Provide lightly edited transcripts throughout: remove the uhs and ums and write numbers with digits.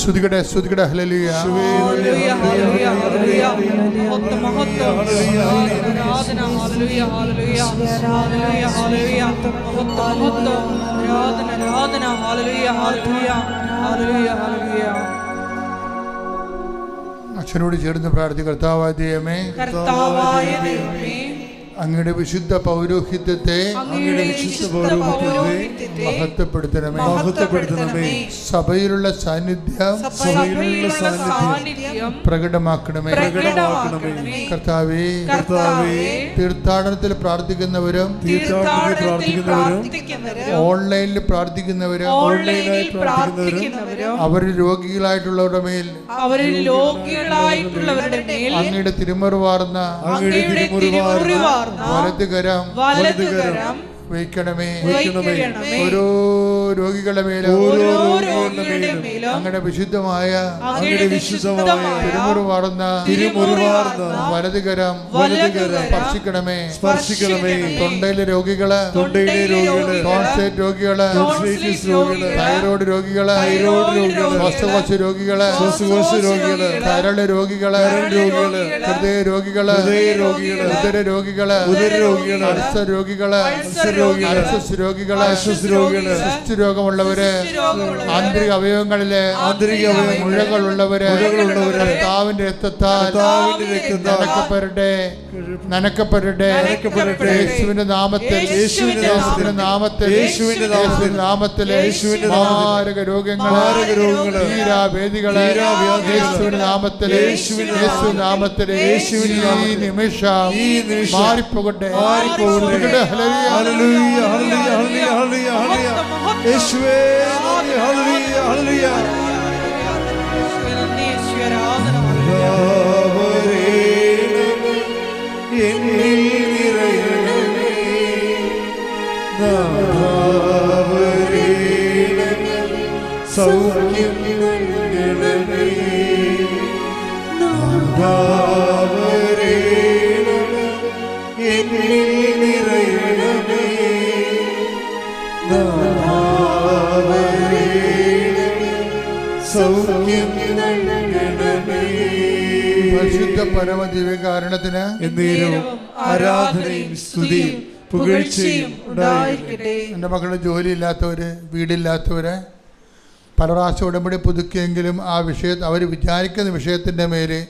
സ്തുതിക്കട്ടെ, സ്തുതിക്കട്ടെ. ഹല്ലേലൂയ, ഹല്ലേലൂയ, ഹല്ലേലൂയ, ഹല്ലേലൂയ. മഹത്വം, മഹത്വം. ആരാധന, ഹല്ലേലൂയ, ഹല്ലേലൂയ, ഹല്ലേലൂയ, ഹല്ലേലൂയ. മഹത്വം, മഹത്വം. ആരാധന, ആരാധന, ഹല്ലേലൂയ, ഹല്ലേലൂയ, ഹല്ലേലൂയ, ഹല്ലേലൂയ. അച്ഛനോട് ചേർന്ന് പ്രാർത്ഥിക്കുക. കർത്താവായ ദൈവമേ, കർത്താവായ ദൈവമേ, അങ്ങയുടെ വിശുദ്ധ പൗരോഹിത്യത്തെ മഹത്വപ്പെടുത്തണമേ. സഭയിലുള്ള സാന്നിധ്യം പ്രകടമാക്കണമേ. കർത്താവേ, തീർത്ഥാടനത്തിൽ പ്രാർത്ഥിക്കുന്നവരും ഓൺലൈനിൽ പ്രാർത്ഥിക്കുന്നവരും അവർ രോഗികളായിട്ടുള്ളവരുടെ മേൽ അങ്ങയുടെ തിരുമുറിവാർന്ന വലതുകരം വയ്ക്കണമേ. ഓരോ രോഗികളുടെ മേലും അങ്ങനെ വിശുദ്ധമായ തിരുമുറിവാർന്ന വലതുകരം സ്പർശിക്കണമേ. തൊണ്ടയിലെ രോഗികള്, ടോൺസിലൈറ്റ് രോഗികള്, തൈറോയ്ഡ് രോഗികള്, ശ്വാസകോശ രോഗികള്, കരള് രോഗികള്, ഹൃദയ രോഗികള്, ഉദര രോഗികള്, അൾസർ രോഗികള്, രോഗമുള്ളവര്, ആന്തരിക അവയവങ്ങളിലെ മുഴകളുള്ളവര് കർത്താവിന്റെ രക്തത്താൽ നനക്കപ്പെടട്ടെ. യേശുവിന്റെ നാമത്തിൽ മാരക രോഗങ്ങള്, തീരാവേദികള് യേശുവിന്റെ നാമത്തിൽ ഈ നിമിഷം മാറിപ്പോകട്ടെ. ഹല്ലേലൂയ, ഹല്ലേലൂയ, ഹല്ലേലൂയ, ഹല്ലേലൂയ. യേശുവേ, ഹല്ലേലൂയ, ഹല്ലേലൂയ. എന്നിൽ നിറയണമേ, സൗഖ്യം നൽകണമേ, എന്നിൽ നിറയണമേ, സൗഖ്യം നൽകണമേ. പരിശുദ്ധ പരമദിവ്യകാരണത്തിന് എന്നേരവും ആരാധനയും സ്തുതിയും പുകഴ്ചയും ഉണ്ടായിരിക്കട്ടെ. എൻ്റെ മക്കളുടെ ജോലിയില്ലാത്തവര്, വീടില്ലാത്തവര്, പല പ്രാവശ്യം ഉടമ്പടി പുതുക്കിയെങ്കിലും ആ അവർ വിചാരിക്കുന്ന വിഷയത്തിൻ്റെ മേല്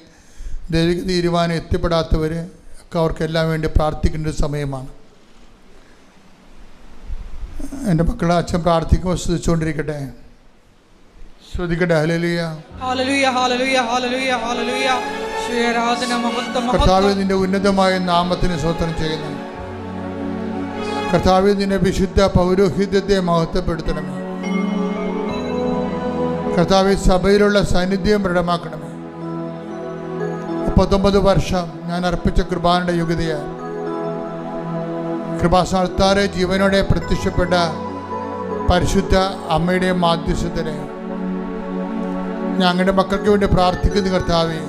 ദൈവിക തീരുമാനം എത്തിപ്പെടാത്തവർ ഒക്കെ അവർക്കെല്ലാം വേണ്ടി പ്രാർത്ഥിക്കേണ്ട ഒരു സമയമാണ്. എൻ്റെ മക്കളെ അച്ഛൻ പ്രാർത്ഥിക്കുമ്പോൾ സ്തുതിച്ചുകൊണ്ടിരിക്കട്ടെ. ശ്രദ്ധിക്കട്ടെ. ഹല്ലേലൂയ, ഹല്ലേലൂയ, ഹല്ലേലൂയ, ഹല്ലേലൂയ, ഹല്ലേലൂയ. ആരാധന, മഹത്വം, കർത്താവേ, നിന്റെ ഉന്നതമായ നാമത്തിന് സ്തോത്രം ചെയ്യുന്നു. കർത്താവേ, നിന്റെ വിശുദ്ധ പൗരോഹിത്യത്തെ മഹത്വപ്പെടുത്തണമേ. കർത്താവേ, സഭയിലുള്ള സാന്നിധ്യം ദൃഢമാക്കണമേ. 39 വർഷം ഞാൻ അർപ്പിച്ച കൃപാനയുടെ യോഗ്യതയാൽ കൃപാസ്ഥാനത്താറെ ജീവനോടെ പ്രത്യക്ഷപ്പെട്ട പരിശുദ്ധ അമ്മയുടെ മാധ്യസ്ഥത്തിന് ഞങ്ങളുടെ മക്കൾക്ക് വേണ്ടി പ്രാർത്ഥിക്കുന്നു. കർത്താവേ,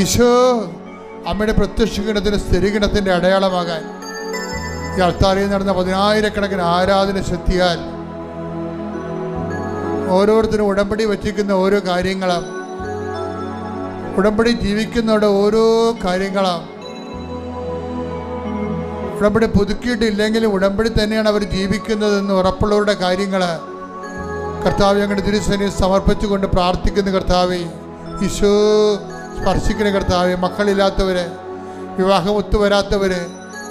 ഈശോ അമ്മയുടെ പ്രത്യക്ഷീകരണത്തിന് സ്ഥിരീകരണത്തിൻ്റെ അടയാളമാകാൻ ഈ അൾത്താരയിൽ നടന്ന 10,000-കണക്കിന് ആരാധന ശക്തിയാൽ ഓരോരുത്തരും ഉടമ്പടി വച്ചിരിക്കുന്ന ഓരോ കാര്യങ്ങളും, ഉടമ്പടി ജീവിക്കുന്നവരുടെ ഓരോ കാര്യങ്ങളും, ഉടമ്പടി പുതുക്കിയിട്ടില്ലെങ്കിലും ഉടമ്പടി തന്നെയാണ് അവർ ജീവിക്കുന്നതെന്ന് ഉറപ്പുള്ളവരുടെ കാര്യങ്ങൾ കർത്താവ് ഞങ്ങളുടെ തിരുസന്നിധിയിൽ സമർപ്പിച്ചുകൊണ്ട് പ്രാർത്ഥിക്കുന്ന കർത്താവേ, ഈശോ സ്പർശിക്കുന്ന കർത്താവേ, മക്കളില്ലാത്തവർ, വിവാഹം ഒത്തുവരാത്തവർ,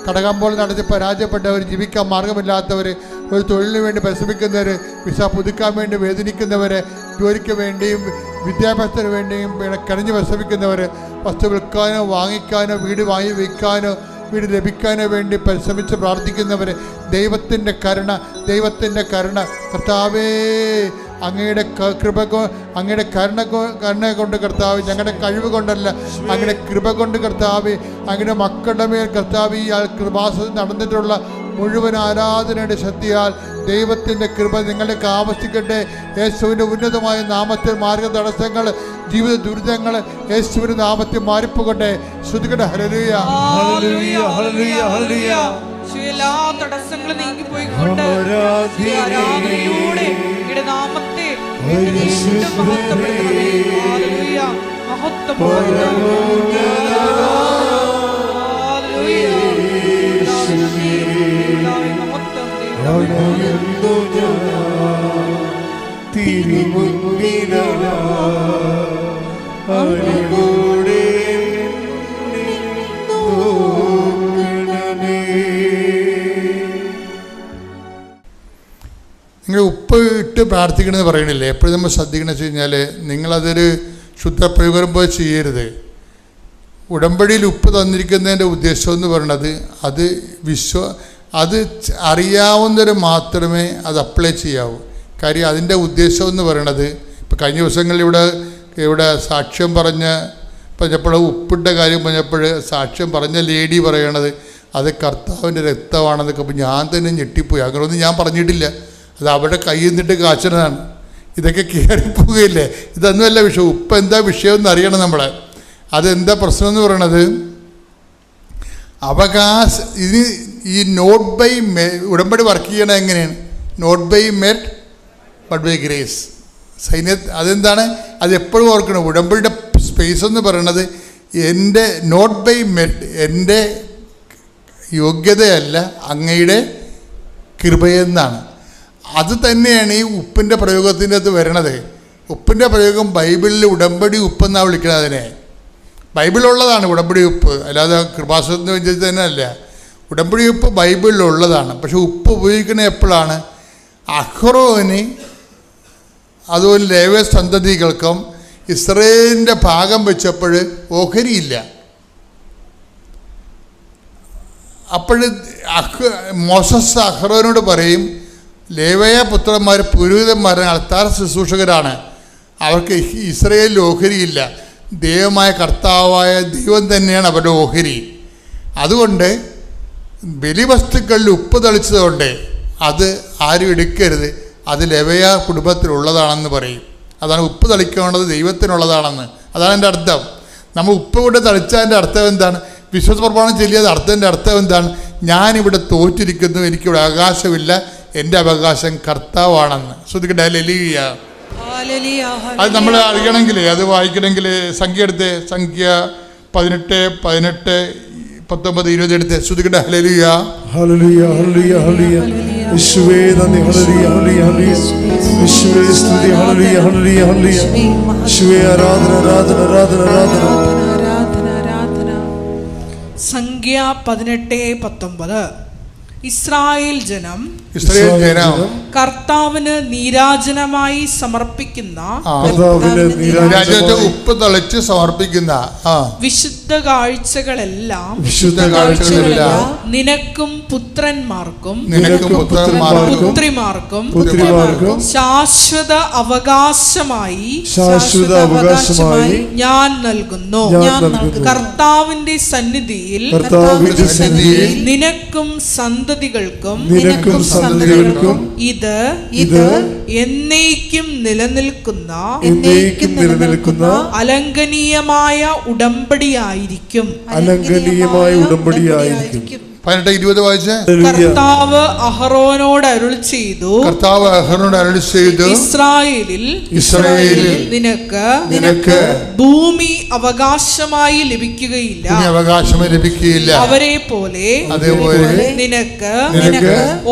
കടകമ്പോൾ നടത്തി പരാജയപ്പെട്ടവർ, ജീവിക്കാൻ മാർഗമില്ലാത്തവർ, ഒരു തൊഴിലിന് വേണ്ടി പരിശ്രമിക്കുന്നവർ, വിസ പുതുക്കാൻ വേണ്ടി വേദനിക്കുന്നവർ, ജോലിക്ക് വേണ്ടിയും വിദ്യാഭ്യാസത്തിന് വേണ്ടിയും കിണഞ്ഞ് പരിശ്രമിക്കുന്നവർ, വസ്തു വിൽക്കാനോ വാങ്ങിക്കാനോ വീട് വാങ്ങി വയ്ക്കാനോ വീട് ലഭിക്കാനോ വേണ്ടി പരിശ്രമിച്ച് പ്രാർത്ഥിക്കുന്നവർ, ദൈവത്തിൻ്റെ കരുണ കർത്താവേ, അങ്ങയുടെ കൃപ, അങ്ങയുടെ കരുണ കൊണ്ട് കർത്താവ്, ഞങ്ങളുടെ കഴിവ് കൊണ്ടല്ല, അങ്ങയുടെ കൃപ കൊണ്ട് കർത്താവ്, അങ്ങയുടെ മക്കളുടെ മേൽ കർത്താവ് ഈ കൃപാസനം നടന്നിട്ടുള്ള മുഴുവൻ ആരാധനയുടെ ശക്തിയാൽ ദൈവത്തിൻ്റെ കൃപ നിങ്ങൾക്ക് ആവശ്യിക്കട്ടെ. യേശുവിൻ്റെ ഉന്നതമായ നാമത്തിൽ മാർഗ തടസ്സങ്ങൾ, ജീവിത ദുരിതങ്ങൾ യേശുവിൻ്റെ നാമത്തിൽ മാറിപ്പോകട്ടെ. ശ്രുതികട്ടെ. ഹല്ലേലൂയ, ഹല്ലേലൂയ, ഹല്ലേലൂയ, ഹല്ലേലൂയ. എല്ലാ തടസ്സങ്ങളും നീങ്ങിപ്പോയിക്കൊണ്ട് ആരാധനയിലൂടെ നാമത്തെ മഹത്വപ്പെടുത്തണമേ. ഹല്ലേലൂയ. മഹത്വം മഹത്വം. ഹല്ലേലൂയ. പിതാവേ, മഹത്വം നിങ്ങൾ ഉപ്പ് ഇട്ട് പ്രാർത്ഥിക്കണമെന്ന് പറയണില്ലേ? എപ്പോഴും നമ്മൾ ശ്രദ്ധിക്കണമെന്ന് വെച്ച് കഴിഞ്ഞാൽ നിങ്ങളതൊരു ശുദ്ധപ്രയോഗം പോലെ ചെയ്യരുത്. ഉടമ്പടിയിൽ ഉപ്പ് തന്നിരിക്കുന്നതിൻ്റെ ഉദ്ദേശം എന്ന് പറയുന്നത് അത് അറിയാവുന്നവർ മാത്രമേ അത് അപ്ലൈ ചെയ്യാവൂ. കാര്യം അതിൻ്റെ ഉദ്ദേശം എന്ന് പറയണത്, ഇപ്പോൾ കഴിഞ്ഞ ദിവസങ്ങളിൽ ഇവിടെ സാക്ഷ്യം പറഞ്ഞപ്പോൾ ഉപ്പിൻ്റെ കാര്യം പറഞ്ഞപ്പോൾ സാക്ഷ്യം പറഞ്ഞ ലേഡി പറയണത് അത് കർത്താവിൻ്റെ രക്തമാണെന്നൊക്കെ. അപ്പോൾ ഞാൻ തന്നെ ഞെട്ടിപ്പോയി. അങ്ങനെയൊന്നും ഞാൻ പറഞ്ഞിട്ടില്ല. അത് അവിടെ കയ്യിൽ നിന്നിട്ട് കാച്ചണതാണ്. ഇതൊക്കെ കയറിപ്പോവുകയില്ലേ? ഇതൊന്നുമല്ല വിഷയം. ഉപ്പ് എന്താ വിഷയമെന്ന് അറിയണം നമ്മൾ. അതെന്താ പ്രശ്നം എന്ന് പറയണത്? ഇത് ഈ നോട്ട് ബൈ ഉടമ്പടി വർക്ക് ചെയ്യണത് എങ്ങനെയാണ്? Not by merit but by grace. അതെന്താണ്? അത് എപ്പോഴും ഓർക്കണം. ഉടമ്പടിയുടെ സ്പേസ് എന്ന് പറയണത് എൻ്റെ നോട്ട് ബൈ മെറിറ്റ്, എൻ്റെ യോഗ്യതയല്ല, അങ്ങയുടെ കൃപയെന്നാണ്. അത് തന്നെയാണ് ഈ ഉപ്പിൻ്റെ പ്രയോഗത്തിൻ്റെ അത് വരണത്. ഉപ്പിൻ്റെ പ്രയോഗം ബൈബിളിൽ ഉടമ്പടി ഉപ്പെന്നാണ് വിളിക്കുന്നത്. അതിനെ ബൈബിളിലുള്ളതാണ് ഉടമ്പടി ഉപ്പ്, അല്ലാതെ കൃപാസനത്തിന് വെച്ചിട്ട് തന്നെ അല്ല. ഉടമ്പടി ഉപ്പ് ബൈബിളിലുള്ളതാണ്. പക്ഷെ ഉപ്പ് ഉപയോഗിക്കുന്നത് എപ്പോഴാണ്? അഹ്റോന് അതുപോലെ ലേവ്യ സന്തതികൾക്കും ഇസ്രയേലിൻ്റെ ഭാഗം വെച്ചപ്പോൾ ഓഹരിയില്ല. അപ്പോൾ മോസസ് അഹ്റോനോട് പറയും, ലേവ്യ പുത്രന്മാർ പുരോഹിതന്മാരാണ്, അൾത്താര ശുശ്രൂഷകരാണ്, അവർക്ക് ഇസ്രയേലിൽ ഓഹരിയില്ല. ദൈവമായ കർത്താവായ ദൈവം തന്നെയാണ് അവരുടെ ഓഹരി. അതുകൊണ്ട് ബലിവസ്തുക്കളിൽ ഉപ്പ് തളിച്ചതുകൊണ്ട് അത് ആരും എടുക്കരുത്, അത് ലേവ്യ കുടുംബത്തിലുള്ളതാണെന്ന് പറയും. അതാണ് ഉപ്പ് തളിക്കേണ്ടത് ദൈവത്തിനുള്ളതാണെന്ന്. അതാണ് എൻ്റെ അർത്ഥം. നമ്മൾ ഉപ്പ് കൊണ്ട് തളിച്ചതിൻ്റെ അർത്ഥം എന്താണ്? വിശ്വാസ പ്രമാണം ചൊല്ലിയത് അർത്ഥത്തിൻ്റെ അർത്ഥം എന്താണ്? ഞാനിവിടെ തോറ്റിരിക്കുന്നു, എനിക്കിവിടെ അവകാശമില്ല, എൻ്റെ അവകാശം കർത്താവാണെന്ന്. ശ്രദ്ധിക്കട്ടെ. ഹല്ലേലൂയ. അത് നമ്മൾ അറിയണമെങ്കിൽ, അത് വായിക്കണമെങ്കിൽ സംഖ്യ എടുത്ത്, സംഖ്യ 18, 19, 20 എടുത്ത് ശ്രദ്ധിക്കട്ടെ. ഹല്ലേലൂയ. ഹല്ലേലൂയ. ഹല്ലേലൂയ. ഹല്ലേലൂയ. യേശുവേ നന്ദി. ഹല്ലേലൂയ. ഹല്ലേലൂയ. ഹല്ലേലൂയ. യേശുവേ സ്തുതി. ഹല്ലേലൂയ. ഹല്ലേലൂയ. ഹല്ലേലൂയ. യേശുവേ ആരാധന, ആരാധന, ആരാധന, ആരാധന. സംഖ്യ 18:19. ഇസ്രായേൽ ജനം കർത്താവിന് നീരാജനമായി സമർപ്പിക്കുന്ന ഉപ്പ് തളിച്ച് സമർപ്പിക്കുന്ന വിശുദ്ധ കാഴ്ചകളെല്ലാം നിനക്കും പുത്രന്മാർക്കും പുത്രിമാർക്കും ശാശ്വത അവകാശമായി ഞാൻ നൽകുന്നു. കർത്താവിന്റെ സന്നിധിയിൽ നിനക്കും സന്തതികൾക്കും ഇത് എന്നേക്കും നിലനിൽക്കുന്ന അലംഘനീയമായ ഉടമ്പടിയായിരിക്കും. 18-20 വായിച്ചേ. കർത്താവ് അഹറോനോട് അരുൾ ചെയ്തു, ഇസ്രായേലിൽ നിനക്ക് ഭൂമി അവകാശമായി ലഭിക്കുകയില്ല. അവരെ പോലെ നിനക്ക്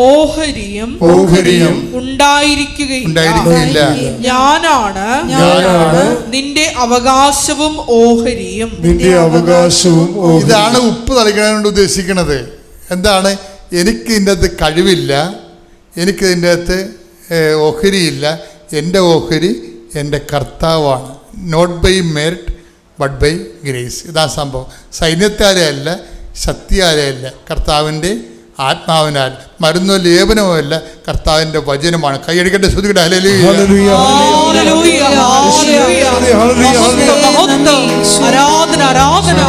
ഓഹരിയും ഉണ്ടായിരിക്കുകയില്ല. ഞാനാണ് നിന്റെ അവകാശവും ഓഹരിയും. ഇതാണ് ഉപ്പ് തളിക്കാനുകൊണ്ട് ഉദ്ദേശിക്കുന്നത്. എന്താണ്? എനിക്ക് ഇതിൻ്റെ അകത്ത് കഴിവില്ല, എനിക്ക് ഇതിൻ്റെ അകത്ത് ഓഹരിയില്ല. എൻ്റെ ഓഹരി എൻ്റെ കർത്താവാണ്. Not by merit but by grace. ഇതാ സംഭവം. സൈന്യത്താരെ അല്ല, ശക്തിയാരെ അല്ല, കർത്താവിൻ്റെ ആത്മാവിനാൽ. മരുന്നോ ലേപനമോ അല്ല, കർത്താവിൻ്റെ വചനമാണ്. കൈയടിക്കട്ടെ. ശ്രുതിക്കട്ടെ. ഹല്ലേലൂയ. ആരാധന, ആരാധന.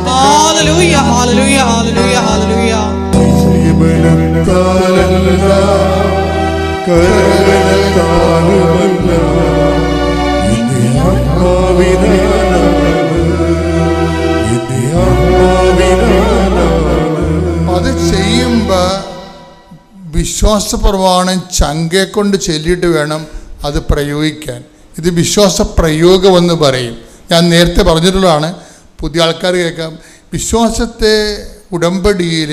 ഹല്ലേലൂയ, ഹല്ലേലൂയ, ഹല്ലേലൂയ, ഹല്ലേലൂയ. അത് ചെയ്യുമ്പോൾ വിശ്വാസ പ്രമാണം ചങ്കെ കൊണ്ട് ചൊല്ലിയിട്ട് വേണം അത് പ്രയോഗിക്കാൻ. ഇത് വിശ്വാസ പ്രയോഗമെന്ന് പറയും. ഞാൻ നേരത്തെ പറഞ്ഞിട്ടുള്ളതാണ്, പുതിയ ആൾക്കാർ കേൾക്കാം. വിശ്വാസത്തെ ഉടമ്പടിയിൽ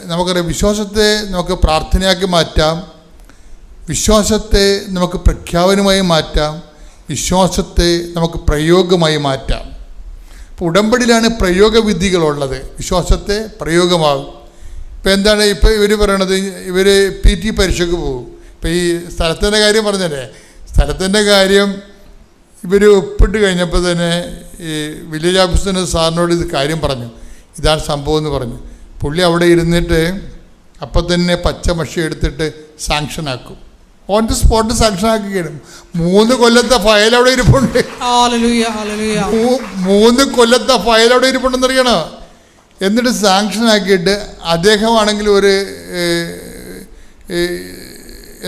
നമുക്കറിയാം, വിശ്വാസത്തെ നമുക്ക് പ്രാർത്ഥനയാക്കി മാറ്റാം, വിശ്വാസത്തെ നമുക്ക് പ്രഖ്യാപനമായി മാറ്റാം, വിശ്വാസത്തെ നമുക്ക് പ്രയോഗമായി മാറ്റാം. ഇപ്പോൾ ഉടമ്പടിയിലാണ് പ്രയോഗവിധികളുള്ളത്, വിശ്വാസത്തെ പ്രയോഗമാകും. ഇപ്പോൾ എന്താണ് ഇപ്പോൾ ഇവർ പറയണത്, ഇവർ PT പരീക്ഷയ്ക്ക് പോകും. ഇപ്പോൾ ഈ സ്ഥലത്തിൻ്റെ കാര്യം പറഞ്ഞല്ലേ, സ്ഥലത്തിൻ്റെ കാര്യം ഇവർ ഒപ്പിട്ട് കഴിഞ്ഞപ്പോൾ തന്നെ ഈ വില്ലേജ് ഓഫീസറിന് സാറിനോട് ഇത് കാര്യം പറഞ്ഞു, ഇതാണ് സംഭവം എന്ന് പറഞ്ഞു. പുള്ളി അവിടെ ഇരുന്നിട്ട് അപ്പം തന്നെ പച്ച മഷി എടുത്തിട്ട് സാങ്ഷനാക്കും. ഓൺ ദി സ്പോട്ട് സാങ്ഷൻ ആക്കുകയാണ്. 3 കൊല്ലത്തെ ഫയൽ അവിടെ ഇരിപ്പുണ്ട്. 3 കൊല്ലത്തെ ഫയൽ അവിടെ ഇരിപ്പുണ്ടെന്ന് അറിയണോ? എന്നിട്ട് സാങ്ഷൻ ആക്കിയിട്ട് അദ്ദേഹമാണെങ്കിൽ ഒരു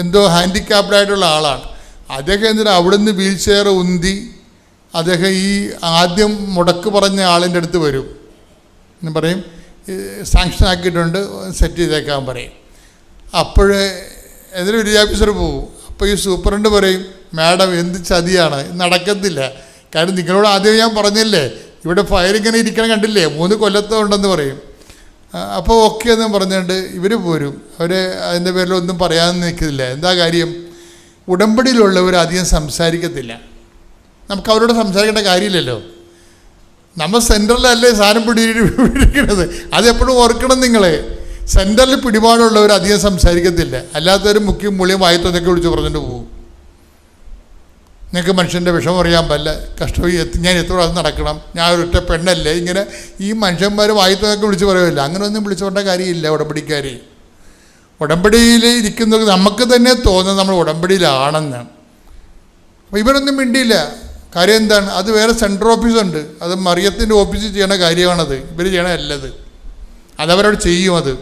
എന്തോ ഹാൻഡിക്യാപ്ഡായിട്ടുള്ള ആളാണ്. അദ്ദേഹം എന്നിട്ട് അവിടുന്ന് വീൽ ചെയർ ഉന്തി അദ്ദേഹം ഈ ആദ്യം മുടക്ക് പറഞ്ഞ ആളിൻ്റെ അടുത്ത് വരും എന്ന് പറയും, സാങ്ഷൻ ആക്കിയിട്ടുണ്ട്, സെറ്റ് ചെയ്തേക്കാൻ പറയും. അപ്പോഴേ എന്നിട്ട് വില്ലേജ് ഓഫീസർ പോകും. അപ്പോൾ ഈ സൂപ്രണ്ട് പറയും, മാഡം എന്ത് ചതിയാണ്, നടക്കത്തില്ല. കാര്യം നിങ്ങളോട് ആദ്യം ഞാൻ പറഞ്ഞില്ലേ, ഇവിടെ ഫയൽ ഇങ്ങനെ ഇരിക്കണം കണ്ടില്ലേ, 3 കൊല്ലത്തെ ഉണ്ടെന്ന് പറയും. അപ്പോൾ ഓക്കെ എന്ന് പറഞ്ഞുകൊണ്ട് ഇവർ പോരും. അവർ അതിൻ്റെ പേരിലൊന്നും പറയാമെന്ന് നിൽക്കില്ല. എന്താ കാര്യം, ഉടമ്പടിയിലുള്ളവർ അധികം സംസാരിക്കത്തില്ല. നമുക്ക് അവരോട് സംസാരിക്കേണ്ട കാര്യമില്ലല്ലോ. നമ്മൾ സെൻറ്ററിലല്ലേ സാധനം പിടിക്കുന്നത്, അതെപ്പോഴും ഓർക്കണം നിങ്ങൾ. സെൻറ്ററിൽ പിടിപാടുള്ളവർ അധികം സംസാരിക്കത്തില്ല. അല്ലാത്തവർ മുഖ്യം മുളിയും വായത്തൊന്നൊക്കെ വിളിച്ച് പറഞ്ഞിട്ട് പോകും. നിങ്ങൾക്ക് മനുഷ്യൻ്റെ വിഷമം അറിയാൻ പറ്റില്ല, കഷ്ടം, ഞാൻ എത്ര പ്രാവശ്യം നടക്കണം, ഞാൻ ഒരൊറ്റ പെണ്ണല്ലേ, ഇങ്ങനെ ഈ മനുഷ്യന്മാർ വായത്തൊന്നൊക്കെ വിളിച്ച് പറയുമല്ലോ. അങ്ങനെയൊന്നും വിളിച്ചു പറഞ്ഞ കാര്യമില്ല. ഉടമ്പടിക്കാർ ഉടമ്പടിയിൽ ഇരിക്കുന്നത് നമുക്ക് തന്നെ തോന്നുന്നത് നമ്മൾ ഉടമ്പടിയിലാണെന്ന്. അപ്പോൾ ഇവരൊന്നും മിണ്ടിയില്ല. കാര്യം എന്താണ്, അത് വേറെ സെൻട്രൽ ഓഫീസുണ്ട്, അത് മറിയത്തിൻ്റെ ഓഫീസിൽ ചെയ്യണ കാര്യമാണത്. ഇവർ ചെയ്യണമല്ലത്, അതവരോട് ചെയ്യും. അത്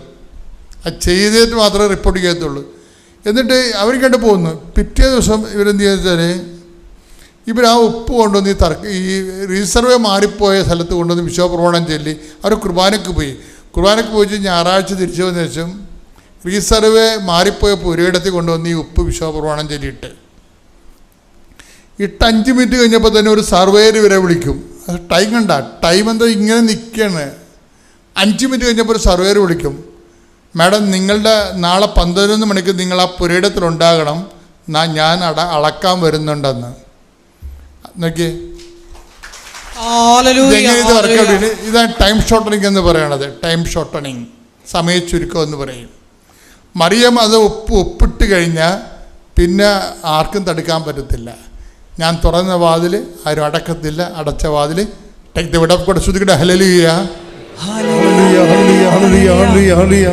ചെയ്തിട്ട് മാത്രമേ റിപ്പോർട്ട് ചെയ്യത്തുള്ളൂ. എന്നിട്ട് അവർ കണ്ടു പോകുന്നു. പിറ്റേ ദിവസം ഇവരെന്ത് ചെയ്യുന്നത് വെച്ചാൽ ഇവർ ആ ഉപ്പ് കൊണ്ടുവന്ന് ഈ റീസർവേ മാറിപ്പോയ സ്ഥലത്ത് കൊണ്ടുവന്ന് വിശ്വപ്രമാണം ചൊല്ലി അവർ കുർബാനയ്ക്ക് പോയി. കുർബാനയ്ക്ക് പോയിട്ട് ഞായറാഴ്ച തിരിച്ചു വന്ന ശേഷം റീസർവേ മാറിപ്പോയ പുരയിടത്തിൽ കൊണ്ടുവന്ന് ഈ ഉപ്പ് വിശ്വപ്രമാണം ചൊല്ലിയിട്ട് 5 മിനിറ്റ് കഴിഞ്ഞപ്പോൾ തന്നെ ഒരു സർവേയർ ഇവരെ വിളിക്കും. അത് ടൈം കണ്ട, ടൈം എന്താ ഇങ്ങനെ നിൽക്കുകയാണ്. 5 മിനിറ്റ് കഴിഞ്ഞപ്പോൾ ഒരു സർവേയർ വിളിക്കും, മാഡം നിങ്ങളുടെ നാളെ 11 മണിക്ക് നിങ്ങൾ ആ പുരയിടത്തിലുണ്ടാകണം, ഞാൻ അളക്കാൻ വരുന്നുണ്ടെന്ന്. നോക്കിയേ, ഇത് വർക്കൗട്ട്. ഇതാണ് ടൈം ഷോർട്ടണിങ് എന്ന് പറയണത്. ടൈം ഷോർട്ടണിങ്, സമയ ചുരുക്കം എന്ന് പറയും. മറിയം അത് ഒപ്പിട്ട് കഴിഞ്ഞാൽ പിന്നെ ആർക്കും തടുക്കാൻ പറ്റത്തില്ല. ഞാൻ തുറന്ന വാതിൽ ആരും അടക്കത്തില്ല, അടച്ച വാതിൽ take the word of God. ശ്രുതിക്കട്ടെ ഹല്ലേലൂയ. ഹല്ലേലൂയ ഹല്ലേലൂയ ഹല്ലേലൂയ ഹല്ലേലൂയ.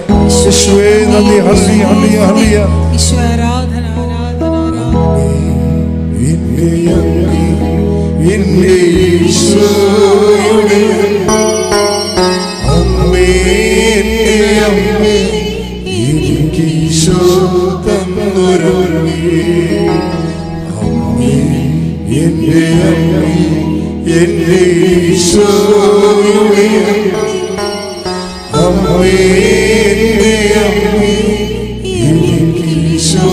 യേശുവേ നന്ദി. ഹല്ലേലൂയ ഹല്ലേലൂയ ഹല്ലേലൂയ. ഈശോ ആരാധന ആരാധന. എന്റെ ഈശോയുടെ അമ്മേ, എന്റെ അമ്മേ, എനിക്ക് ഈശോ തന്നൊരമ്മേ. അമ്മേ എന്റെ അമ്മേ, എന്റെ ഈശോയുടെ അമ്മേ, എന്റെ അമ്മേ, എനിക്ക് ഈശോ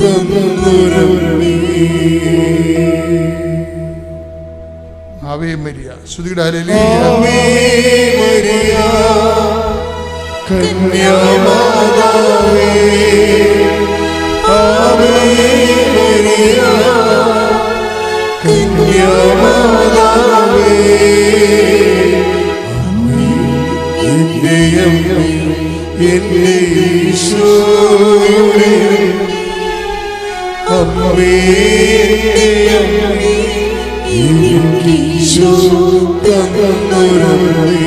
തന്നൊരമ്മേ. Ave Maria. ശ്രുതിയുടെ ഹല്ലേലൂയ. ആവേ മരിയ കന്യാമാതാവേ, ആവേ മരിയ കന്യാമാതാവേ, അമ്മേ എന്റെ അമ്മേ, എന്റെ ഈശോയുടെ അമ്മേ, എന്റെ അമ്മേ, എനിക്ക് ഈശോ തന്നൊരമ്മേ.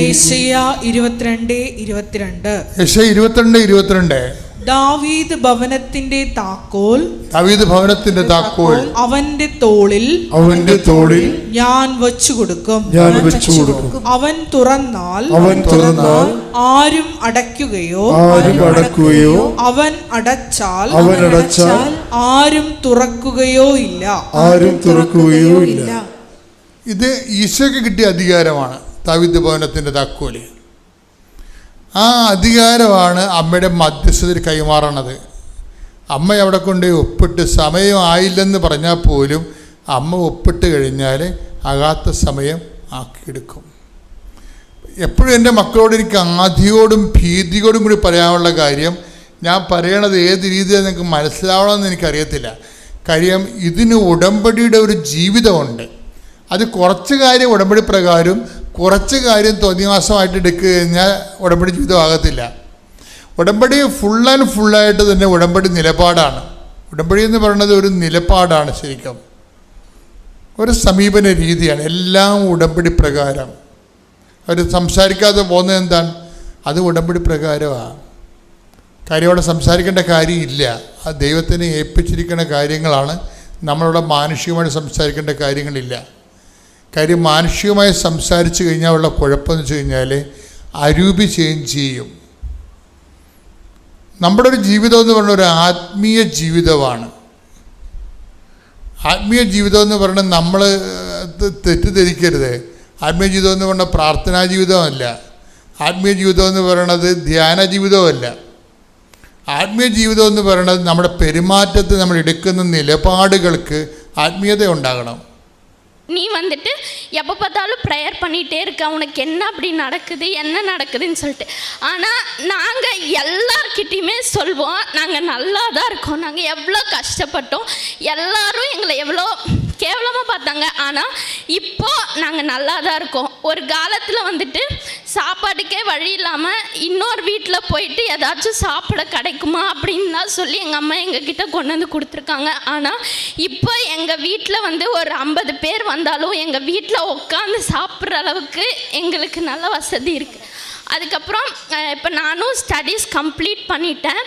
യേശയ്യ 22:22. യേശയ്യ 22:22. ദാവീദ് ഭവനത്തിന്റെ താക്കോൽ, ദാവീദ് ഭവനത്തിന്റെ താക്കോൽ അവന്റെ തോളിൽ ഞാൻ വച്ചു കൊടുക്കും. അവൻ തുറന്നാൽ ആരും അടയ്ക്കുകയോ അവൻ അടച്ചാൽ ആരും തുറക്കുകയോ ഇല്ല. ഇത് ഈശോയ്ക്ക് കിട്ടിയ അധികാരമാണ്, ദാവീദ് ഭവനത്തിന്റെ താക്കോല്. ആ അധികാരമാണ് അമ്മയുടെ മധ്യസ്ഥതയിൽ കൈമാറണത്. അമ്മ അവിടെ കൊണ്ട് ഒപ്പിട്ട് സമയം ആയില്ലെന്ന് പറഞ്ഞാൽ പോലും അമ്മ ഒപ്പിട്ട് കഴിഞ്ഞാൽ ആകാത്ത സമയം ആക്കിയെടുക്കും. എപ്പോഴും എൻ്റെ മക്കളോട് എനിക്ക് ആധിയോടും ഭീതിയോടും കൂടി പറയാനുള്ള കാര്യം, ഞാൻ പറയണത് ഏത് രീതിയിൽ നിങ്ങൾക്ക് മനസ്സിലാവണമെന്ന് എനിക്കറിയത്തില്ല. കാര്യം ഇതിന് ഉടമ്പടിയുടെ ഒരു ജീവിതമുണ്ട്. അത് കുറച്ച് കാര്യം ഉടമ്പടി പ്രകാരം, കുറച്ച് കാര്യം തോന്നിവാസമായിട്ട് എടുക്കുക കഴിഞ്ഞാൽ ഉടമ്പടി ജീവിതമാകത്തില്ല. ഉടമ്പടി ഫുൾ ആൻഡ് ഫുള്ളായിട്ട് തന്നെ ഉടമ്പടി നിലപാടാണ്. ഉടമ്പടി എന്ന് പറയുന്നത് ഒരു നിലപാടാണ്, ശരിക്കും ഒരു സമീപന രീതിയാണ്. എല്ലാം ഉടമ്പടി പ്രകാരം. അവർ സംസാരിക്കാതെ പോകുന്നത് എന്താണ്? അത് ഉടമ്പടി പ്രകാരമാണ്. കാര്യം അവിടെ സംസാരിക്കേണ്ട കാര്യമില്ല. ആ ദൈവത്തിനെ ഏൽപ്പിച്ചിരിക്കുന്ന കാര്യങ്ങളാണ്. നമ്മളിവിടെ മാനുഷികമായിട്ട് സംസാരിക്കേണ്ട കാര്യങ്ങളില്ല. കാര്യം മാനുഷികമായി സംസാരിച്ചു കഴിഞ്ഞാൽ ഉള്ള കുഴപ്പമെന്ന് വെച്ച് കഴിഞ്ഞാൽ അരൂപി ചേഞ്ച് ചെയ്യും. നമ്മുടെ ഒരു ജീവിതം എന്ന് പറയുന്നത് ഒരു ആത്മീയ ജീവിതമാണ്. ആത്മീയ ജീവിതം എന്ന് പറയുന്നത് നമ്മൾ തെറ്റിദ്ധരിക്കരുത്. ആത്മീയ ജീവിതം എന്ന് പറയുന്നത് പ്രാർത്ഥനാ ജീവിതമല്ല. ആത്മീയ ജീവിതം എന്ന് പറയുന്നത് ധ്യാന ജീവിതമല്ല. ആത്മീയ ജീവിതം എന്ന് പറയുന്നത് നമ്മുടെ പെരുമാറ്റത്തിൽ നമ്മൾ എടുക്കുന്ന നിലപാടുകൾക്ക് ആത്മീയത ഉണ്ടാകണം. நீ வந்துட்டு எப்போ பார்த்தாலும் ப்ரேயர் பண்ணிகிட்டே இருக்க, உனக்கு என்ன அப்படி நடக்குது, என்ன நடக்குதுன்னு சொல்லிட்டு. ஆனால் நாங்கள் எல்லார்கிட்டையுமே சொல்வோம், நாங்கள் நல்லா தான் இருக்கோம், நாங்கள் எவ்வளோ கஷ்டப்பட்டோம், எல்லாரும் எங்களை எவ்வளோ கேவலமாக பார்த்தாங்க. ஆனால் இப்போ நாங்கள் நல்லா தான் இருக்கோம். ஒரு காலத்தில் வந்துட்டு சாப்பாட்டுக்கே வழி இல்லாமல் இன்னொரு வீட்டில் போயிட்டு ஏதாச்சும் சாப்பிட கிடைக்குமா அப்படின்லாம் சொல்லி எங்கள் அம்மா எங்ககிட்ட கொண்டு வந்து கொடுத்துருக்காங்க. ஆனால் இப்போ எங்கள் வீட்டில் வந்து ஒரு 50 பேர் வந்தாலும் எங்கள் வீட்டில் உட்காந்து சாப்பிட்ற அளவுக்கு எங்களுக்கு நல்ல வசதி இருக்குது. அதுக்கப்புறம் இப்போ நானும் ஸ்டடீஸ் கம்ப்ளீட் பண்ணிட்டேன்.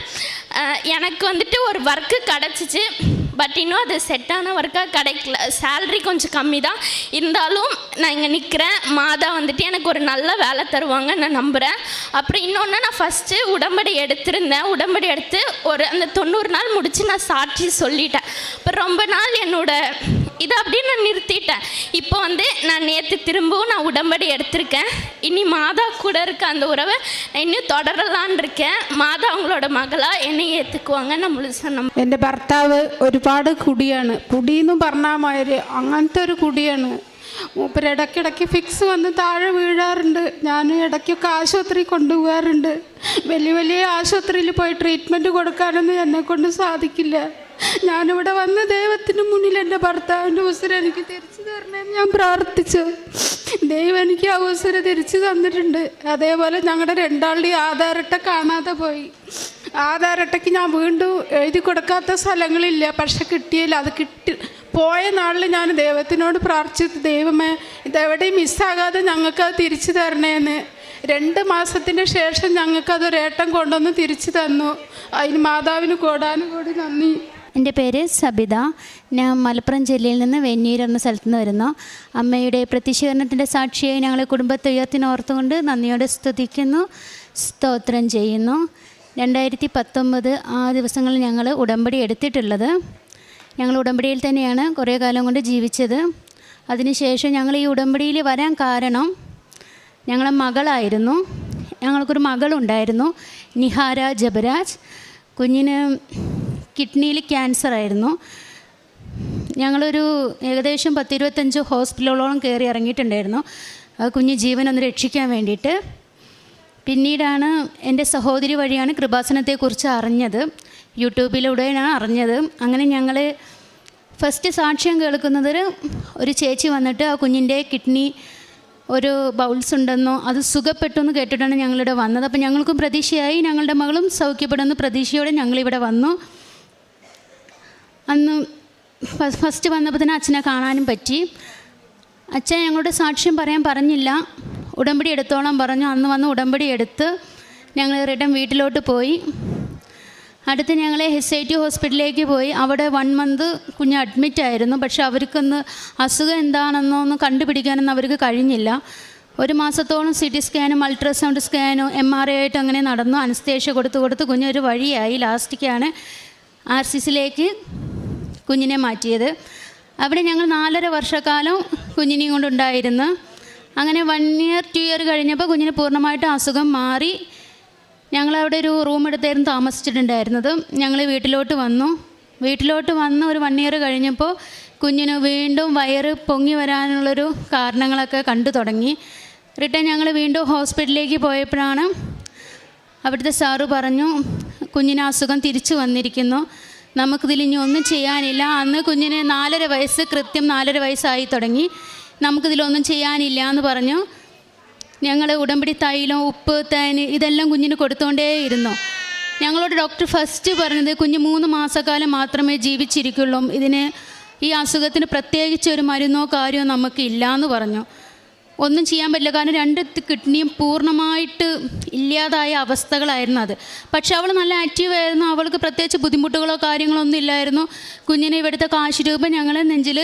எனக்கு வந்துட்டு ஒரு ஒர்க்கு கிடச்சிச்சு. பட் இன்னும் அது செட்டான ஒர்க்காக கிடைக்கல. சேல்ரி கொஞ்சம் கம்மி தான். இருந்தாலும் நான் இங்கே நிற்கிறேன். மாதா வந்துட்டு எனக்கு ஒரு நல்ல வேலை தருவாங்க நான் நம்புகிறேன். அப்புறம் இன்னொன்று, நான் ஃபஸ்ட்டு உடம்படி எடுத்திருந்தேன். உடம்படி எடுத்து ஒரு அந்த 90 நாள் முடித்து நான் சாட்சி சொல்லிட்டேன். இப்போ ரொம்ப நாள் என்னோட இதை அப்படியே நான் நிறுத்திட்டேன். இப்போ வந்து நான் நேற்று திரும்பவும் நான் உடம்படி எடுத்திருக்கேன். இனி மாதா கூட இருக்க அந்த உறவை நான் இன்னுം തുടരലാൻ இருக்கேன். മാതാ അവങ്ങളോட മകളാ എന്നെ ഏറ്റുക്കുവാങ്ങ നമ്മൾ സന്നം. എൻ്റെ ഭർത്താവ് ഒരുപാട് കുടിയാണ്. കുടിയെന്ന് പറഞ്ഞാൽ മാതിരി അങ്ങനത്തെ ഒരു കുടിയാണ്. മൂപ്പര് ഇടയ്ക്കിടയ്ക്ക് ഫിക്സ് വന്ന് താഴെ വീഴാറുണ്ട്. ഞാൻ ഇടയ്ക്കൊക്കെ ആശുപത്രി കൊണ്ടുപോകാറുണ്ട്. വലിയ വലിയ ആശുപത്രിയിൽ പോയി ട്രീറ്റ്മെൻറ്റ് കൊടുക്കാനൊന്നും എന്നെക്കൊണ്ട് സാധിക്കില്ല. ഞാനിവിടെ വന്ന് ദൈവത്തിന് മുന്നിൽ എൻ്റെ ഭർത്താവിൻ്റെ അവസരം എനിക്ക് തിരിച്ചു തരണമെന്ന് ഞാൻ പ്രാർത്ഥിച്ചു. ദൈവം എനിക്ക് അവസരം തിരിച്ചു തന്നിട്ടുണ്ട്. അതേപോലെ ഞങ്ങളുടെ രണ്ടാളുടെയും ആധാരട്ട കാണാതെ പോയി. ആധാരട്ടയ്ക്ക് ഞാൻ വീണ്ടും എഴുതി കൊടുക്കാത്ത സ്ഥലങ്ങളില്ല. പക്ഷെ കിട്ടിയില്ല. അത് പോയ നാളിൽ ഞാൻ ദൈവത്തിനോട് പ്രാർത്ഥിച്ചു, ദൈവമേ ഇതെവിടെയും മിസ്സാകാതെ ഞങ്ങൾക്കത് തിരിച്ചു തരണേന്ന്. 2 മാസത്തിന് ശേഷം ഞങ്ങൾക്കതൊരേട്ടം കൊണ്ടുവന്ന് തിരിച്ചു തന്നു. അതിന് മാതാവിന് കോടാനുകോടി നന്ദി. എൻ്റെ പേര് സബിത. ഞാൻ മലപ്പുറം ജില്ലയിൽ നിന്ന് വെന്നീർ എന്ന സ്ഥലത്ത് നിന്ന് വരുന്നു. അമ്മയുടെ പ്രത്യക്ഷീകരണത്തിൻ്റെ സാക്ഷിയായി ഞങ്ങളെ കുടുംബത്തെ ഉയർത്തിനോർത്തുകൊണ്ട് നന്ദിയോടെ സ്തുതിക്കുന്നു, സ്തോത്രം ചെയ്യുന്നു. 2019 ആ ദിവസങ്ങളിൽ ഞങ്ങൾ ഉടമ്പടി എടുത്തിട്ടുള്ളത്. ഞങ്ങൾ ഉടമ്പടിയിൽ തന്നെയാണ് കുറേ കാലം കൊണ്ട് ജീവിച്ചത്. അതിനുശേഷം ഞങ്ങൾ ഈ ഉടമ്പടിയിൽ വരാൻ കാരണം ഞങ്ങളെ മകളായിരുന്നു. ഞങ്ങൾക്കൊരു മകളുണ്ടായിരുന്നു, നിഹാര ജബരാജ്. കുഞ്ഞിന് കിഡ്നിയിൽ ക്യാൻസറായിരുന്നു. ഞങ്ങളൊരു ഏകദേശം 10-25 ഹോസ്പിറ്റലുകളോളം കയറി ഇറങ്ങിയിട്ടുണ്ടായിരുന്നു ആ കുഞ്ഞ് ജീവനൊന്ന് രക്ഷിക്കാൻ വേണ്ടിയിട്ട്. പിന്നീടാണ് എൻ്റെ സഹോദരി വഴിയാണ് കൃപാസനത്തെക്കുറിച്ച് അറിഞ്ഞത്. യൂട്യൂബിലൂടെയാണ് അറിഞ്ഞത്. അങ്ങനെ ഞങ്ങൾ ഫസ്റ്റ് സാക്ഷ്യം കേൾക്കുന്നത് ഒരു ചേച്ചി വന്നിട്ട് ആ കുഞ്ഞിൻ്റെ കിഡ്നി ഒരു ബൗൾസ് ഉണ്ടെന്നോ അത് സുഖപ്പെട്ടു എന്ന് കേട്ടിട്ടാണ് ഞങ്ങളിവിടെ വന്നത്. അപ്പോൾ ഞങ്ങൾക്കും പ്രതീക്ഷയായി, ഞങ്ങളുടെ മകളും സൗഖ്യപ്പെടുന്ന പ്രതീക്ഷയോടെ ഞങ്ങളിവിടെ വന്നു. അന്ന് ഫസ്റ്റ് വന്നപ്പോൾ തന്നെ അച്ഛനെ കാണാനും പറ്റി. അച്ഛൻ ഞങ്ങളുടെ സാക്ഷ്യം പറയാൻ പറഞ്ഞില്ല, ഉടമ്പടി എടുത്തോളം പറഞ്ഞു. അന്ന് വന്ന് ഉടമ്പടി എടുത്ത് ഞങ്ങൾ റിട്ടേൺ വീട്ടിലോട്ട് പോയി. അടുത്ത് ഞങ്ങൾ SIT ഹോസ്പിറ്റലിലേക്ക് പോയി. അവിടെ 1 മന്ത് കുഞ്ഞ് അഡ്മിറ്റായിരുന്നു. പക്ഷെ അവർക്കൊന്ന് അസുഖം എന്താണെന്നോ ഒന്ന് കണ്ടുപിടിക്കാനൊന്നും അവർക്ക് കഴിഞ്ഞില്ല. 1 മാസത്തോളം CT സ്കാനും അൾട്രാസൗണ്ട് സ്കാനും MRI ആയിട്ട് അങ്ങനെ നടന്നു. അനസ്തേഷ്യ കൊടുത്ത് കുഞ്ഞൊരു വഴിയായി. ലാസ്റ്റിക്കാണ് RCCയിലേക്ക് കുഞ്ഞിനെ മാറ്റിയത്. അവിടെ ഞങ്ങൾ 4.5 വർഷക്കാലം കുഞ്ഞിനെയും കൊണ്ടുണ്ടായിരുന്നു. അങ്ങനെ 1 ഇയർ 2 ഇയർ കഴിഞ്ഞപ്പോൾ കുഞ്ഞിന് പൂർണ്ണമായിട്ട് അസുഖം മാറി. ഞങ്ങളവിടെ ഒരു റൂം എടുത്തായിരുന്നു താമസിച്ചിട്ടുണ്ടായിരുന്നത്. ഞങ്ങൾ വീട്ടിലോട്ട് വന്നു ഒരു 1 ഇയർ കഴിഞ്ഞപ്പോൾ കുഞ്ഞിന് വീണ്ടും വയറ് പൊങ്ങി വരാനുള്ളൊരു കാരണങ്ങളൊക്കെ കണ്ടു തുടങ്ങി. റിട്ടേൺ ഞങ്ങൾ വീണ്ടും ഹോസ്പിറ്റലിലേക്ക് പോയപ്പോഴാണ് അവിടുത്തെ സാറ് പറഞ്ഞു, കുഞ്ഞിന് അസുഖം തിരിച്ചു വന്നിരിക്കുന്നു, നമുക്കിതിൽ ഇനി ഒന്നും ചെയ്യാനില്ല. അന്ന് കുഞ്ഞിന് 4.5 വയസ്സ്, കൃത്യം 4.5 വയസ്സായി തുടങ്ങി. നമുക്കിതിലൊന്നും ചെയ്യാനില്ല എന്ന് പറഞ്ഞു. ഞങ്ങൾ ഉടമ്പടി തൈലം, ഉപ്പ്, തേൻ ഇതെല്ലാം കുഞ്ഞിന് കൊടുത്തുകൊണ്ടേയിരുന്നു. ഞങ്ങളോട് ഡോക്ടർ ഫസ്റ്റ് പറഞ്ഞത് കുഞ്ഞ് 3 മാസക്കാലം മാത്രമേ ജീവിച്ചിരിക്കുള്ളൂ, ഈ അസുഖത്തിന് പ്രത്യേകിച്ച് ഒരു മരുന്നോ കാര്യമോ നമുക്കില്ല എന്ന് പറഞ്ഞു. ഒന്നും ചെയ്യാൻ പറ്റില്ല, കാരണം 2 കിഡ്നിയും പൂർണ്ണമായിട്ട് ഇല്ലാതായ അവസ്ഥകളായിരുന്നു അത്. പക്ഷെ അവൾ നല്ല ആക്റ്റീവായിരുന്നു, അവൾക്ക് പ്രത്യേകിച്ച് ബുദ്ധിമുട്ടുകളോ കാര്യങ്ങളോ ഒന്നും ഇല്ലായിരുന്നു. കുഞ്ഞിന് ഇവിടുത്തെ കാശ് രൂപ ഞങ്ങൾ നെഞ്ചിൽ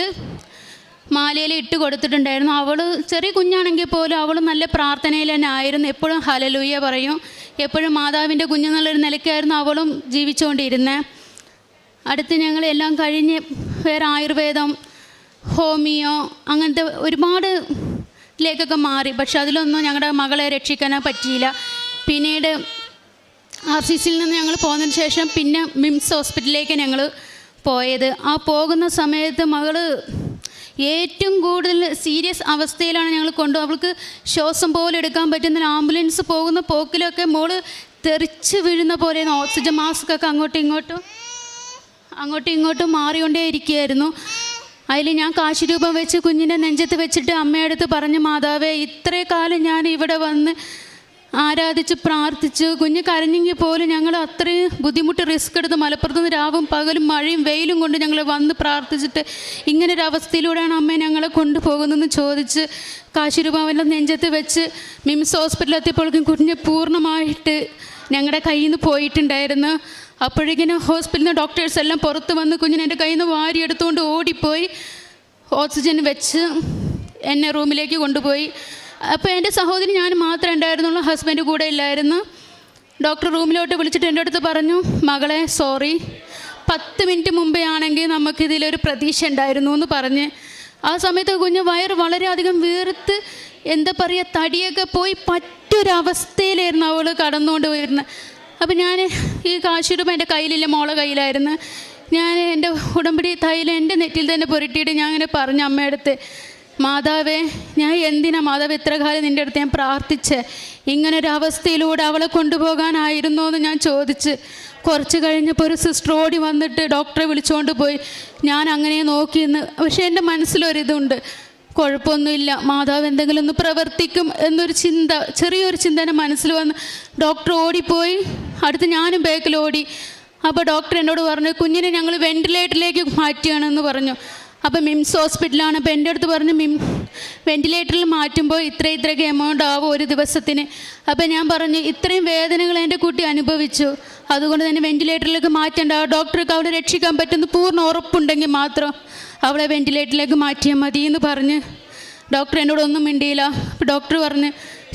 മാലയിൽ ഇട്ട് കൊടുത്തിട്ടുണ്ടായിരുന്നു. അവൾ ചെറിയ കുഞ്ഞാണെങ്കിൽ പോലും അവൾ നല്ല പ്രാർത്ഥനയിൽ തന്നെ ആയിരുന്നു. എപ്പോഴും ഹല്ലേലൂയ പറയും, എപ്പോഴും മാതാവിൻ്റെ കുഞ്ഞെന്നുള്ളൊരു നിലയ്ക്കായിരുന്നു അവളും ജീവിച്ചുകൊണ്ടിരുന്നത്. അടുത്ത് ഞങ്ങൾ എല്ലാം കഴിഞ്ഞ് വേറെ ആയുർവേദം, ഹോമിയോ അങ്ങനത്തെ ഒരുപാട് ലേക്കൊക്കെ മാറി. പക്ഷെ അതിലൊന്നും ഞങ്ങളുടെ മകളെ രക്ഷിക്കാനോ പറ്റിയില്ല. പിന്നീട് RCCയിൽ നിന്ന് ഞങ്ങൾ പോന്നതിന് ശേഷം പിന്നെ മിംസ് ഹോസ്പിറ്റലിലേക്ക് ഞങ്ങൾ പോയത്. ആ പോകുന്ന സമയത്ത് മകൾ ഏറ്റവും കൂടുതൽ സീരിയസ് അവസ്ഥയിലാണ് ഞങ്ങൾ അവൾക്ക് ശ്വാസം പോലും എടുക്കാൻ പറ്റുന്ന ആംബുലൻസ് പോകുന്ന പോക്കിലൊക്കെ മോള് തെറിച്ച് വീഴുന്ന പോലെ ഓക്സിജൻ മാസ്കൊക്കെ അങ്ങോട്ടും ഇങ്ങോട്ടും മാറിക്കൊണ്ടേ ഇരിക്കുകയായിരുന്നു. അതിൽ ഞാൻ കാശ് രൂപം വെച്ച് കുഞ്ഞിൻ്റെ നെഞ്ചത്ത് വെച്ചിട്ട് അമ്മയടുത്ത് പറഞ്ഞു, മാതാവേ, ഇത്രയും കാലം ഞാൻ ഇവിടെ വന്ന് ആരാധിച്ച് പ്രാർത്ഥിച്ച് കുഞ്ഞ് കരഞ്ഞെങ്കിൽ പോലും ഞങ്ങൾ അത്രയും ബുദ്ധിമുട്ട് റിസ്ക് എടുത്ത് മലപ്പുറത്ത് നിന്ന് രാവും പകലും മഴയും വെയിലും കൊണ്ട് ഞങ്ങൾ വന്ന് പ്രാർത്ഥിച്ചിട്ട് ഇങ്ങനൊരവസ്ഥയിലൂടെയാണ് അമ്മയെ ഞങ്ങളെ കൊണ്ടുപോകുന്നതെന്ന് ചോദിച്ച് കാശ് രൂപമെല്ലാം നെഞ്ചത്ത് വെച്ച് മിംസ് ഹോസ്പിറ്റലിൽ എത്തിയപ്പോഴേക്കും കുഞ്ഞ് പൂർണ്ണമായിട്ട് ഞങ്ങളുടെ കയ്യിൽ നിന്ന് പോയിട്ടുണ്ടായിരുന്നു. അപ്പോഴേക്കിനും ഹോസ്പിറ്റലിൽ നിന്ന് ഡോക്ടേഴ്സ് എല്ലാം പുറത്ത് വന്ന് കുഞ്ഞിനെ എൻ്റെ കയ്യിൽ നിന്ന് വാരിയെടുത്തുകൊണ്ട് ഓടിപ്പോയി ഓക്സിജൻ വെച്ച് എന്നെ റൂമിലേക്ക് കൊണ്ടുപോയി. അപ്പോൾ എൻ്റെ സഹോദരി ഞാൻ മാത്രമേ ഉണ്ടായിരുന്നുള്ളൂ, ഹസ്ബൻഡ് കൂടെ ഇല്ലായിരുന്നു. ഡോക്ടർ റൂമിലോട്ട് വിളിച്ചിട്ട് എൻ്റെ അടുത്ത് പറഞ്ഞു, മകളെ സോറി, 10 മിനിറ്റ് മുമ്പേ ആണെങ്കിൽ നമുക്കിതിലൊരു പ്രതീക്ഷ ഉണ്ടായിരുന്നു എന്ന് പറഞ്ഞ്. ആ സമയത്ത് കുഞ്ഞ് വയറ് വളരെയധികം വീർത്ത് എന്താ പറയുക, തടിയൊക്കെ പോയി പറ്റൊരവസ്ഥയിലായിരുന്നു അവൾ കടന്നുകൊണ്ട് വരുന്നത്. അപ്പം ഞാൻ ഈ കാശുരൂപം എൻ്റെ കയ്യിലില്ല, മോളെ കയ്യിലായിരുന്നു. ഞാൻ എൻ്റെ ഉടമ്പടി തൈലം എൻ്റെ നെറ്റിൽ തന്നെ പുരട്ടിയിട്ട് ഞാൻ അങ്ങനെ പറഞ്ഞു അമ്മയടുത്ത്, മാതാവേ, ഞാൻ എന്തിനാ മാതാവ് ഇത്ര കാലം നിൻ്റെ അടുത്ത് ഞാൻ പ്രാർത്ഥിച്ച് ഇങ്ങനൊരവസ്ഥയിലൂടെ അവളെ കൊണ്ടുപോകാനായിരുന്നോ എന്ന് ഞാൻ ചോദിച്ച്. കുറച്ച് കഴിഞ്ഞപ്പോൾ ഒരു സിസ്റ്റർ ഓടി വന്നിട്ട് ഡോക്ടറെ വിളിച്ചുകൊണ്ട് പോയി. ഞാൻ അങ്ങനെ നോക്കിയെന്ന്. പക്ഷേ എൻ്റെ മനസ്സിലൊരിതുണ്ട്, കുഴപ്പമൊന്നുമില്ല, മാതാവ് എന്തെങ്കിലും ഒന്ന് പ്രവർത്തിക്കും എന്നൊരു ചിന്ത, ചെറിയൊരു ചിന്ത എൻ്റെ മനസ്സിൽ വന്ന്. ഡോക്ടർ ഓടിപ്പോയി, അടുത്ത് ഞാനും ബാക്കിൽ ഓടി. അപ്പോൾ ഡോക്ടർ എന്നോട് പറഞ്ഞു, കുഞ്ഞിനെ ഞങ്ങൾ വെൻറ്റിലേറ്ററിലേക്ക് മാറ്റുകയാണെന്ന് പറഞ്ഞു. അപ്പോൾ മിംസ് ഹോസ്പിറ്റലാണ്. അപ്പോൾ എൻ്റെ അടുത്ത് പറഞ്ഞു, വെൻറ്റിലേറ്ററിൽ മാറ്റുമ്പോൾ ഇത്രയൊക്കെ എമൗണ്ട് ആവും ഒരു ദിവസത്തിന്. അപ്പോൾ ഞാൻ പറഞ്ഞു, ഇത്രയും വേദനകൾ എൻ്റെ കുട്ടി അനുഭവിച്ചു, അതുകൊണ്ട് തന്നെ വെൻറ്റിലേറ്ററിലേക്ക് മാറ്റേണ്ട, ഡോക്ടർക്ക് അവളെ രക്ഷിക്കാൻ പറ്റുന്ന പൂർണ്ണ ഉറപ്പുണ്ടെങ്കിൽ മാത്രം അവളെ വെൻറ്റിലേറ്ററിലേക്ക് മാറ്റിയാൽ മതി എന്ന് പറഞ്ഞ്. ഡോക്ടർ എന്നോടൊന്നും മിണ്ടിയില്ല. അപ്പോൾ ഡോക്ടർ പറഞ്ഞ്,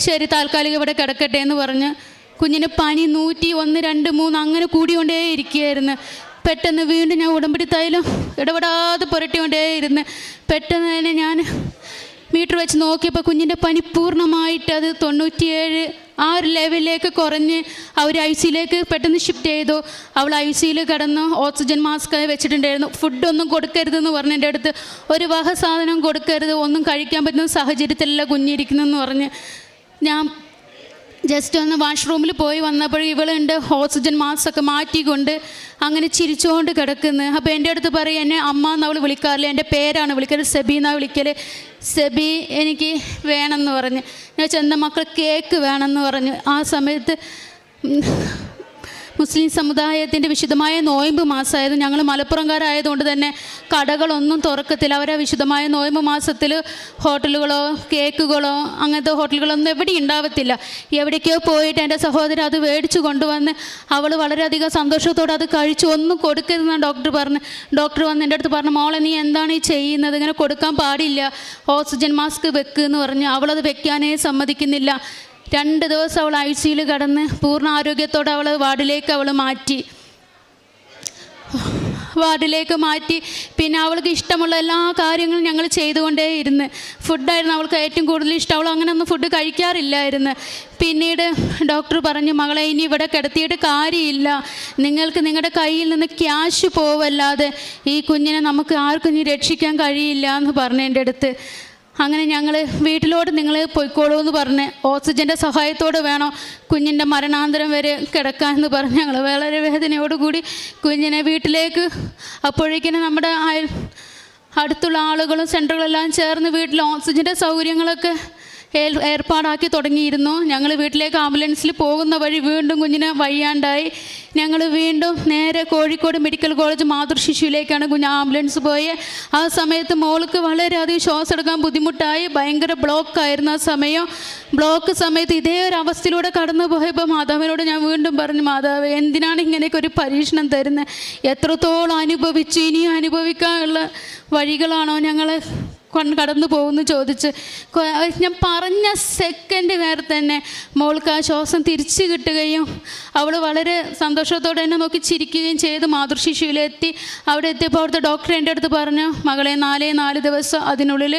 ശരി, താൽക്കാലികം ഇവിടെ കിടക്കട്ടെ എന്ന് പറഞ്ഞ്. കുഞ്ഞിന് പനി 101, 2, 3 അങ്ങനെ കൂടിക്കൊണ്ടേ ഇരിക്കുകയായിരുന്നു. പെട്ടെന്ന് വീണ്ടും ഞാൻ ഉടമ്പടി തൈലം ഇടപെടാതെ പുരട്ടിക്കൊണ്ടേയിരുന്നു. പെട്ടെന്ന് തന്നെ ഞാൻ മീറ്റർ വെച്ച് നോക്കിയപ്പോൾ കുഞ്ഞിൻ്റെ പനി പൂർണ്ണമായിട്ട് അത് 97 ആ ഒരു ലെവലിലേക്ക് കുറഞ്ഞ് അവർ ICUയിലേക്ക് പെട്ടെന്ന് ഷിഫ്റ്റ് ചെയ്തു. അവൾ ICUയിൽ കിടന്നു, ഓക്സിജൻ മാസ്ക് വെച്ചിട്ടുണ്ടായിരുന്നു. ഫുഡൊന്നും കൊടുക്കരുതെന്ന് പറഞ്ഞു എൻ്റെ അടുത്ത്, ഒരു വക സാധനം കൊടുക്കരുത്, ഒന്നും കഴിക്കാൻ പറ്റുന്ന സാഹചര്യത്തിലല്ല കുഞ്ഞിരിക്കുന്നതെന്ന് പറഞ്ഞ്. ഞാൻ ജസ്റ്റ് ഒന്ന് വാഷ്റൂമിൽ പോയി വന്നപ്പോൾ ഇവളുണ്ട് ഓക്സിജൻ മാസ്കൊക്കെ മാറ്റിക്കൊണ്ട് അങ്ങനെ ചിരിച്ചുകൊണ്ട് കിടക്കുന്നു. അപ്പോൾ എൻ്റെ അടുത്ത് പറയും, എന്നെ അമ്മ എന്ന് അവൾ വിളിക്കാറില്ല, എൻ്റെ പേരാണ് വിളിക്കൽ, സെബി എന്നാണ് വിളിക്കൽ. സെബി എനിക്ക് വേണമെന്ന് പറഞ്ഞ്. ഞാൻ ചെന്ന മക്കൾ കേക്ക് വേണമെന്ന് പറഞ്ഞു. ആ സമയത്ത് മുസ്ലിം സമുദായത്തിൻ്റെ വിശുദ്ധമായ നോയമ്പ് മാസമായിരുന്നു. ഞങ്ങൾ മലപ്പുറംകാരായതുകൊണ്ട് തന്നെ കടകളൊന്നും തുറക്കത്തില്ല. അവരെ വിശുദ്ധമായ നോയമ്പ് മാസത്തിൽ ഹോട്ടലുകളോ കേക്കുകളോ അങ്ങനത്തെ ഹോട്ടലുകളൊന്നും എവിടെയും ഉണ്ടാവത്തില്ല. എവിടേക്കോ പോയിട്ട് എൻ്റെ സഹോദരൻ അത് മേടിച്ചു കൊണ്ടുവന്ന് അവൾ വളരെയധികം സന്തോഷത്തോടെ അത് കഴിച്ചു. ഒന്നും കൊടുക്കരുതെന്നാണ് ഡോക്ടർ പറഞ്ഞു. ഡോക്ടർ വന്ന് എൻ്റെ അടുത്ത് പറഞ്ഞു, മോളെ നീ എന്താണ് ഈ ചെയ്യുന്നത്, ഇങ്ങനെ കൊടുക്കാൻ പാടില്ല, ഓക്സിജൻ മാസ്ക് വെക്കുമെന്ന് പറഞ്ഞു. അവളത് വെക്കാനേ സമ്മതിക്കുന്നില്ല. 2 ദിവസം അവൾ ICUയിൽ കിടന്ന് പൂർണ്ണ ആരോഗ്യത്തോടെ അവൾ വാർഡിലേക്ക് അവൾ മാറ്റി. വാർഡിലേക്ക് മാറ്റി. പിന്നെ അവൾക്ക് ഇഷ്ടമുള്ള എല്ലാ കാര്യങ്ങളും ഞങ്ങൾ ചെയ്തുകൊണ്ടേയിരുന്നു. ഫുഡായിരുന്നു അവൾക്ക് ഏറ്റവും കൂടുതൽ ഇഷ്ടം. അവൾ അങ്ങനെയൊന്നും ഫുഡ് കഴിക്കാറില്ലായിരുന്നു. പിന്നീട് ഡോക്ടർ പറഞ്ഞു, മകളെ ഇനി ഇവിടെ കിടത്തിയിട്ട് കാര്യമില്ല, നിങ്ങൾക്ക് നിങ്ങളുടെ കയ്യിൽ നിന്ന് ക്യാഷ് പോവല്ലാതെ ഈ കുഞ്ഞിനെ നമുക്ക് ആർക്കും ഇനി രക്ഷിക്കാൻ കഴിയില്ല എന്ന് പറഞ്ഞു എൻ്റെ അടുത്ത്. അങ്ങനെ ഞങ്ങൾ വീട്ടിലോട്ട് നിങ്ങൾ പോയിക്കോളൂ എന്ന് പറഞ്ഞ്, ഓക്സിജൻ്റെ സഹായത്തോടെ വേണം കുഞ്ഞിൻ്റെ മരണാന്തരം വരെ കിടക്കാൻ എന്ന് പറഞ്ഞ് ഞങ്ങൾ വളരെ വേദനയോടുകൂടി കുഞ്ഞിനെ വീട്ടിലേക്ക്, അപ്പോഴേക്കിനും നമ്മുടെ അടുത്തുള്ള ആളുകളും സെൻറ്ററുകളെല്ലാം ചേർന്ന് വീട്ടിൽ ഓക്സിജൻ്റെ സൗകര്യങ്ങളൊക്കെ ഏർപ്പാടാക്കി തുടങ്ങിയിരുന്നു. ഞങ്ങൾ വീട്ടിലേക്ക് ആംബുലൻസിൽ പോകുന്ന വഴി വീണ്ടും കുഞ്ഞിന് വയ്യാണ്ടായി. ഞങ്ങൾ വീണ്ടും നേരെ കോഴിക്കോട് മെഡിക്കൽ കോളേജ് മാതൃശിശുവിലേക്കാണ് കുഞ്ഞ് ആംബുലൻസ് പോയത്. ആ സമയത്ത് മോൾക്ക് വളരെയധികം ശ്വാസം എടുക്കാൻ ബുദ്ധിമുട്ടായി. ഭയങ്കര ബ്ലോക്കായിരുന്നു ആ സമയം. ബ്ലോക്ക് സമയത്ത് ഇതേ ഒരു അവസ്ഥയിലൂടെ കടന്നു പോയപ്പോൾ മാതാവിനോട് ഞാൻ വീണ്ടും പറഞ്ഞു, മാതാവ് എന്തിനാണ് ഇങ്ങനെയൊക്കെ ഒരു പരീക്ഷണം തരുന്നത്? എത്രത്തോളം അനുഭവിച്ചു, ഇനിയും അനുഭവിക്കാനുള്ള വഴികളാണോ ഞങ്ങൾ കടന്നു പോകുന്നു ചോദിച്ച്. ഞാൻ പറഞ്ഞ സെക്കൻഡ് നേരം തന്നെ മോൾക്ക് ആ ശ്വാസം തിരിച്ചു കിട്ടുകയും അവൾ വളരെ സന്തോഷത്തോടെ എന്നെ നോക്കി ചിരിക്കുകയും ചെയ്ത് മാതൃശിശുവിലെത്തി. അവിടെ എത്തിയപ്പോൾ അവിടുത്തെ ഡോക്ടർ എൻ്റെ അടുത്ത് പറഞ്ഞു, മകളെ 4 ദിവസം അതിനുള്ളിൽ